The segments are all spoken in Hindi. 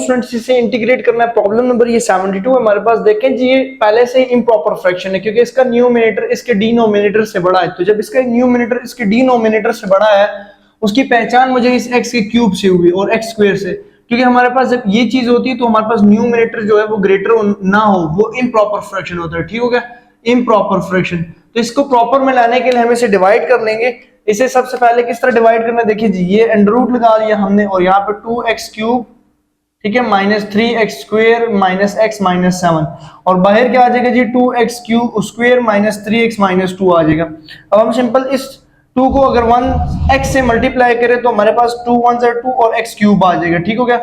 स्टूडेंट्स इसे इंटीग्रेट करना है। प्रॉब्लम नंबर ये 72 है हमारे पास। देखें जी ये पहले से ही इम्प्रॉपर फ्रैक्शन है क्योंकि इसका न्यूमरेटर इसके डिनोमिनेटर से बड़ा है। तो जब इसका न्यूमरेटर इसके डिनोमिनेटर से बड़ा है उसकी पहचान मुझे इस x के क्यूब से हुई और x स्क्वायर से, क्योंकि हमारे पास जब ये चीज होती है तो हमारे पास न्यूमरेटर जो है वो ग्रेटर ना हो, वो इम्प्रॉपर फ्रैक्शन होता है। ठीक हो गया, इम्प्रॉपर फ्रैक्शन। तो इसको प्रॉपर में लाने के लिए हम इसे डिवाइड कर लेंगे। इसे सबसे पहले किस तरह डिवाइड करना है, देखिए जी ये अंडर रूट लगा लिया हमने और यहाँ पे 2x क्यूब, ठीक है, -3x square minus x minus 7 और बाहर क्या आ जाएगा जी 2x cube square minus 3x minus 2 आ जाएगा। अब हम सिंपल इस 2 को अगर 1x से मल्टीप्लाई करें तो हमारे पास 2 1 से 2 और x क्यूब आ जाएगा। ठीक हो गया,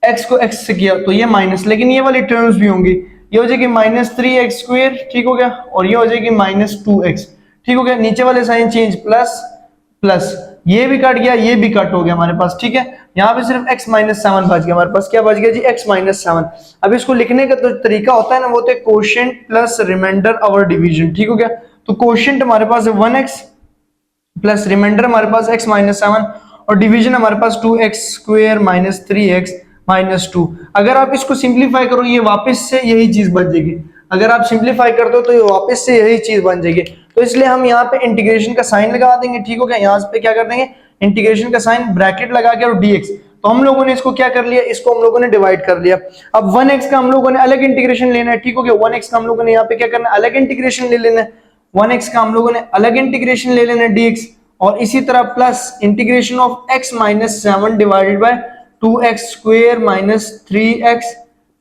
x को x से किया तो ये माइनस, लेकिन ये वाली टर्म्स भी होंगी, ये हो जाएगी -3x स्क्वायर, ठीक हो गया, और ये हो जाएगी -2x। ठीक हो गया, नीचे वाले साइन चेंज, प्लस प्लस, ये भी कट गया, ये भी कट हो गया हमारे पास। ठीक है, यहाँ पे सिर्फ x माइनस 7 बच गया हमारे पास। क्या बच गया जी, x माइनस 7। अब इसको लिखने का तो तरीका होता है ना, वो तो quotient plus remainder over division. ठीक हो गया, तो कोशेंट हमारे पास है 1x प्लस रिमाइंडर हमारे पास x माइनस 7 और डिवीजन हमारे पास 2x square minus 3x minus 2। अगर आप इसको सिंप्लीफाई करो ये वापस से यही चीज बन जाएगी। अगर आप सिंप्लीफाई करते हो तो ये वापस से यही चीज बन जाएगी। तो इसलिए हम यहाँ पे इंटीग्रेशन का साइन लगा देंगे। ठीक हो गया, यहाँ पे क्या कर देंगे, इंटीग्रेशन का साइन ब्रैकेट लगा के और dx। तो हम लोगों ने इसको क्या कर लिया, इसको हम लोगों ने डिवाइड कर लिया। अब 1x का हम लोगों ने अलग इंटीग्रेशन लेना है। ठीक हो गया, 1x का हम लोगों ने यहाँ पे क्या करना है, अलग इंटीग्रेशन ले लेना है। 1x का हम लोगों ने अलग इंटीग्रेशन ले लेना है dx, और इसी तरह plus integration of x minus 7 divided by 2x square minus 3x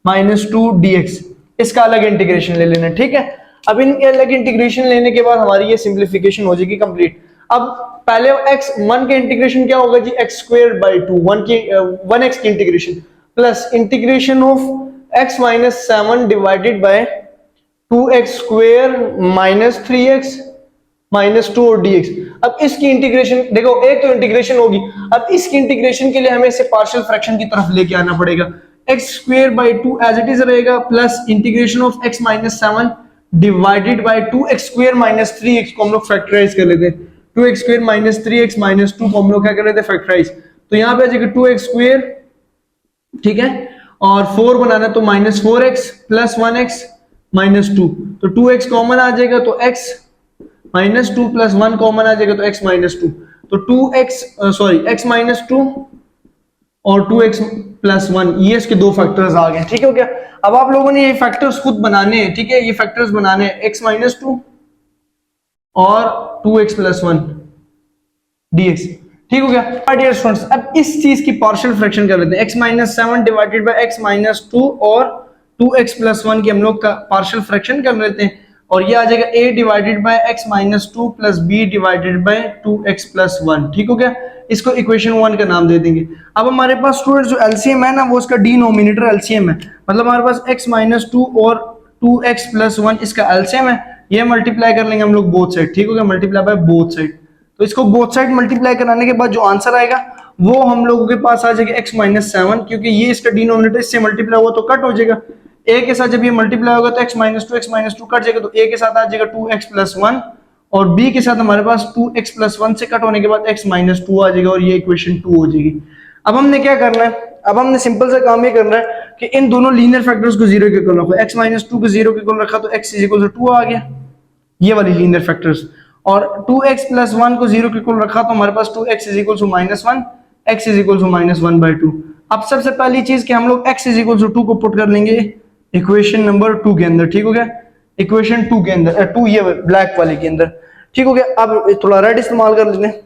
minus 2 dx, इसका अलग इंटीग्रेशन ले लेना है। ठीक है, अब इन अलग इंटीग्रेशन लेने के बाद हमारी ये सिंप्लीफिकेशन हो जाएगी कंप्लीट। अब पहले x 1 के इंटीग्रेशन क्या होगा जी, x स्क्वायर बाय 2, 1x की integration plus integration of x minus 7 divided by 2x square minus 3x minus 2 और dx। अब इसकी इंटीग्रेशन देखो, एक तो इंटीग्रेशन होगी, अब इसकी इंटीग्रेशन के लिए हमें इसे पार्शियल फ्रैक्शन की तरफ लेके आना पड़ेगा। x square by 2 as it is रहेगा plus integration of x minus 7 divided by 2x square minus 3x को हम लोग फैक्टराइज कर लेते हैं। 2x square minus 3x minus 2 को हम लोग क्या कर लेते हैं, फैक्टराइज। तो यहाँ पे आ जाएगा 2x स्क्वायर, ठीक है, और 4 बनाना तो minus 4x plus 1x minus 2, तो 2x कॉमन आ जाएगा तो x माइनस 2 प्लस 1 कॉमन आ जाएगा तो x माइनस 2, तो 2x सॉरी x माइनस 2 और 2x प्लस 1, ये इसके दो फैक्टर्स आ गए। ठीक है, हो गया। अब आप लोगों ने ये फैक्टर्स खुद बनाने हैं। ठीक है, ये फैक्टर्स बनाने हैं x माइनस 2 और 2x प्लस 1 dx। ठीक हो गया डियर स्टूडेंट्स, अब इस चीज की पार्शियल फ्रैक्शन कर लेते हैं। x minus 7 divided by x minus 2 और 2x प्लस 1 की हम लोग का पार्शियल फ्रैक्शन कर लेते हैं, और ये आ जाएगा a divided by x minus 2 plus b divided by 2x plus 1। ठीक हो गया, इसको इक्वेशन 1 का नाम दे देंगे। अब हमारे पास स्टूडेंट्स जो एलसीएम है ना, वो इसका डिनोमिनेटर एलसीएम है, मतलब हमारे पास x माइनस 2 और 2x प्लस 1 इसका एलसीएम है, ये मल्टीप्लाई कर लेंगे हम लोग बोथ साइड। ठीक हो गया, मल्टीप्लाई बाय बोथ साइड। तो इसको बोथ साइड मल्टीप्लाई कराने के बाद जो आंसर आएगा वो हम लोगों के पास आ जाएगा x माइनस 7, क्योंकि ये इसका डिनोमिनेटर इससे मल्टीप्लाई हुआ तो कट हो जाएगा। a के साथ जब ये मल्टीप्लाई होगा तो x माइनस 2 कट जाएगा, तो a के साथ आ जाएगा 2x प्लस 1 और b के साथ हमारे पास 2x प्लस 1 से कट होने के बाद x माइनस 2 आ जाएगा और ये इक्वेशन 2 हो जाएगी। अब हमने क्या करना है, अब हमने सिंपल सा काम ये करना है कि इन दोनों लीनियर फैक्टर्स को जीरो के इक्वल रखो। x माइनस 2 को जीरो के इक्वल रखा तो x इज इक्वल टू 2 आ गया, ये वाली लीनियर फैक्टर्स, और 2x प्लस 1 को जीरो के इक्वल रखा तो हमारे पास 2x is equal to minus 1, x is equal to minus 1 by 2। अब सबसे पहली चीज कि हम लोग x इज इक्वल टू 2 को पुट कर लेंगे इक्वेशन नंबर 2 के अंदर। ठीक हो गया, इक्वेशन 2 के अंदर 2 ये ब्लैक वाले के अंदर। ठीक हो गया, अब थोड़ा रेड इस्तेमाल कर लेते हैं,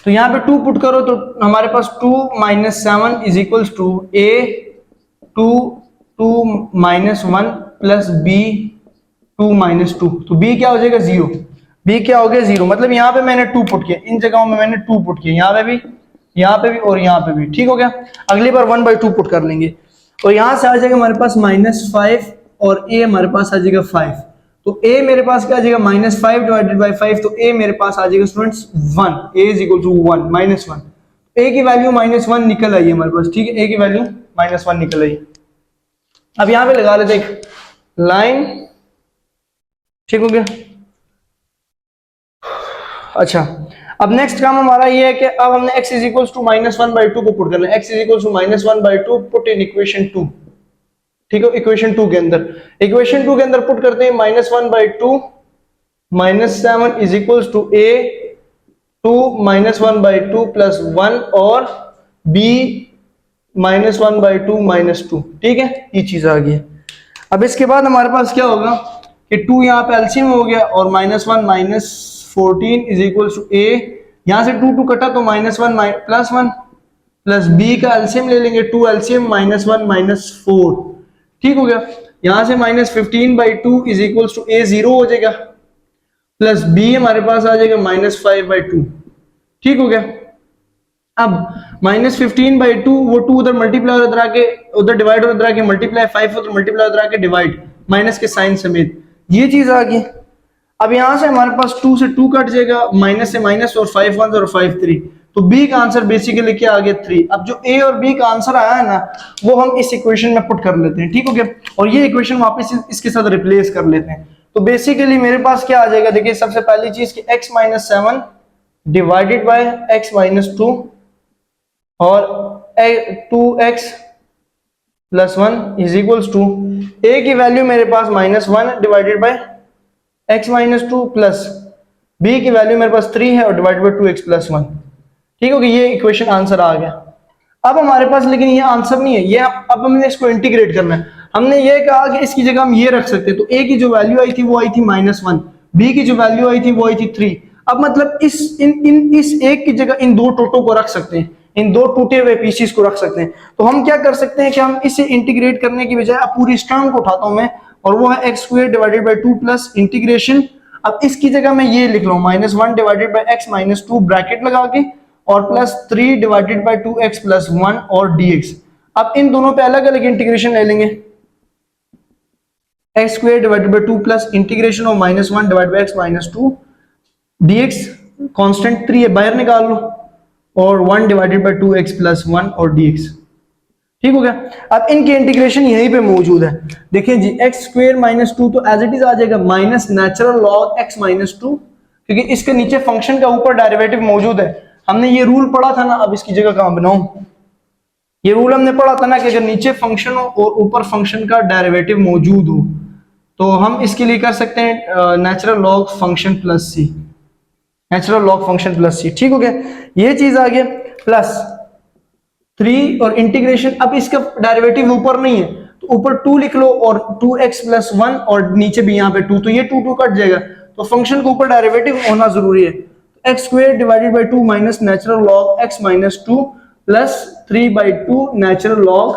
तो यहाँ पे 2 पुट करो तो हमारे पास 2 minus 7 is equal to a 2 minus 1 plus b 2 minus 2, तो b क्या हो जाएगा 0, b क्या हो गया 0, मतलब यहाँ पे मैंने 2 पुट किया, इन जगहों में मैंने 2 पुट किया, यहाँ पे भी और यहाँ पे भी। ठीक हो गया, अगली बार 1/2 पुट कर लेंगे, और यहाँ से आ जाएगा हमारे पास -5 और a हमारे पास आ जाएगा 5, तो a मेरे पास क्या आ जाएगा -5 डिवाइडेड बाय 5, तो a मेरे पास आ जाएगा students 1, a is equal to 1 -1, a की वैल्यू -1 निकल आई है हमारे पास। ठीक है, a की वैल्यू -1 निकल आई। अब यहाँ पे लगा लेते एक लाइन। ठीक हो गया, अच्छा अब नेक्स्ट काम हमारा ये है कि अब हमने x इज इक्वल टू -1/2 को पुट करना है। x is equal to -1/2 put in equation 2, ठीक है, इक्वेशन 2 के अंदर, इक्वेशन 2 के अंदर पुट करते हैं -1/2 -7 is equal to a 2 -1/2 plus 1 और b -1/2 -2, ठीक है, ये चीज आ गई। अब इसके बाद हमारे पास क्या होगा कि 2 यहाँ पे एलसीएम हो गया और -1 -14 इज इक्वल टू a, यहां से 2 कटा तो -1 प्लस 1 प्लस b का एलसीएम ले लेंगे, 2 एलसीएम -1 -4, ठीक हो गया। यहां से -15/2 इज इक्वल टू a 0 हो जाएगा प्लस b हमारे पास आ जाएगा -5/2, ठीक हो गया। अब -15/2 वो 2 उधर मल्टीप्लाई उधर आके उधर डिवाइड और उधर आके मल्टीप्लाई, 5 उधर मल्टीप्लाई उधर आके डिवाइड, माइनस के साइन समेत, ये चीज आ गई। अब यहां से हमारे पास 2 से 2 कट जाएगा, माइनस से माइनस और 5 1 और 5 3, तो b का आंसर बेसिकली क्या आ गया 3। अब जो a और b का आंसर आया है ना वो हम इस इक्वेशन में पुट कर लेते हैं, ठीक हो गया, और ये इक्वेशन वापस इसके साथ रिप्लेस कर लेते हैं। तो बेसिकली मेरे पास क्या आ जाएगा, देखिए सबसे पहली चीज कि x - 7 डिवाइडेड बाय x - 2 और 2x + 1 is equals to a की वैल्यू मेरे पास -1 divided by x - 2 plus b की वैल्यू मेरे पास 3 है और डिवाइडेड बाय 2x + 1, ठीक हो गया, ये इक्वेशन आंसर आ गया। अब हमारे पास लेकिन ये आंसर नहीं है, ये अब हमने इसको इंटीग्रेट करना है। हमने ये कहा कि इसकी जगह हम ये रख सकते हैं, तो a की जो वैल्यू आई थी वो आई थी -1, b की जो वैल्यू आई थी वो आई थी 3। अब मतलब इस एक की जगह इन दो टोटों को रख सकते हैं, इन दो टूटे हुए पीसेस को रख सकते हैं। तो हम क्या कर सकते हैं कि हम इसे इंटीग्रेट करने की बजाय अब पूरी टर्म को उठाता हूं मैं, और वो है x² divided by 2 plus integration, अब इसकी जगह मैं ये लिख लूं -1 डिवाइडेड बाय x - 2 ब्रैकेट लगा के और प्लस 3 डिवाइडेड बाय 2x + 1 और dx। अब इन दोनों पे अलग अलग इंटीग्रेशन ले लेंगे, x² divided by 2 plus integration of -1 divided by x - 2 dx, constant 3 है बाहर निकाल लो, और 1 डिवाइडेड बाय 2x + 1 और dx, ठीक हो गया। अब इनके इंटीग्रेशन यहीं पे मौजूद है, देखिए जी x² - 2 तो एज इट इज आ जाएगा माइनस नेचुरल लॉग x - 2, क्योंकि इसके नीचे फंक्शन का ऊपर डेरिवेटिव मौजूद है। हमने ये रूल पढ़ा था ना, अब इसकी जगह कहां बनाऊं, ये रूल हमने पढ़ा था ना कि अगर नीचे फंक्शन हो और ऊपर फंक्शन का डेरिवेटिव मौजूद हो तो हम इसके लिए कर सकते हैं natural log function plus c, natural log function plus c, ठीक हो गया, ये चीज आ गया। प्लस 3 और इंटीग्रेशन, अब इसका डेरिवेटिव ऊपर नहीं है तो ऊपर 2 लिख लो और 2x + 1 और नीचे भी यहाँ पे 2, तो ये 2 कट जाएगा, तो फंक्शन के ऊपर डेरिवेटिव होना जरूरी है। x² divided by 2 minus natural log x - 2 plus 3/2 natural log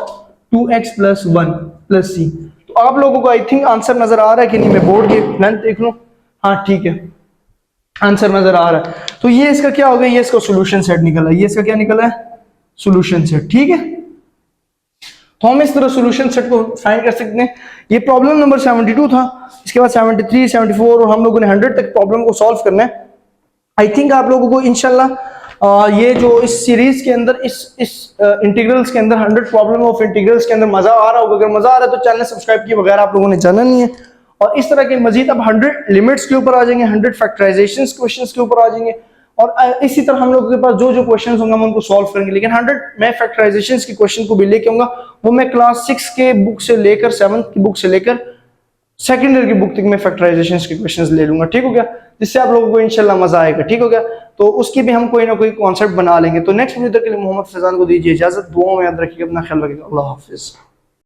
2x + 1 plus c। तो आप लोगों को आई थिंक आंसर नजर आ रहा है कि नहीं, मैं बोर्ड की लेंथ देख लूं, हाँ ठीक है, आंसर नजर आ रहा है। तो ये इसका क्या हो गया, ये इसका सॉल्यूशन सेट निकला, ये इसका क्या निकला है, सॉल्यूशन सेट, ठीक है। तो हम इस तरह सॉल्यूशन सेट को फाइंड कर सकते हैं। ये प्रॉब्लम नंबर 72 था, इसके बाद 73, 74 और हम लोगों ने 100 तक प्रॉब्लम को सॉल्व करना है। आई थिंक आप लोगों को इंशाल्लाह ये जो इस सीरीज के अंदर इस इंटीग्रल्स के अंदर 100 प्रॉब्लम ऑफ इंटीग्रल्स के अंदर मजा आ रहा होगा। अगर मजा आ रहा है तो चैनल सब्सक्राइब किए बगैर आप लोगों ने जाना नहीं है। और इस तरह के मजीद अब 100 लिमिट्स के ऊपर आ जाएंगे, 100 फैक्टराइजेशंस क्वेश्चंस के ऊपर आ जाएंगे, और इसी तरह हम लोगों के पास जो जो क्वेश्चंस होंगे हम उनको सॉल्व करेंगे। लेकिन 100 मैं फैक्टराइजेशंस के क्वेश्चन को भी लेके आऊंगा, वो मैं क्लास 6 के बुक से लेकर 7th की बुक से लेकर सेकेंड ईयर की बुक तक में फैक्टराइजेशंस के क्वेश्चंस ले लूंगा, ठीक हो गया, जिससे आप लोगों को इंशाल्लाह मजा आएगा, ठीक हो गया। तो उसकी भी हम कोई ना कोई कॉन्सेप्ट बना लेंगे। तो नेक्स्ट वीडियो तक के लिए मोहम्मद फैजान को दीजिए इजाजत, दुआओं में याद रखिएगा, अपना ख्याल रखिएगा, अल्लाह हाफिज।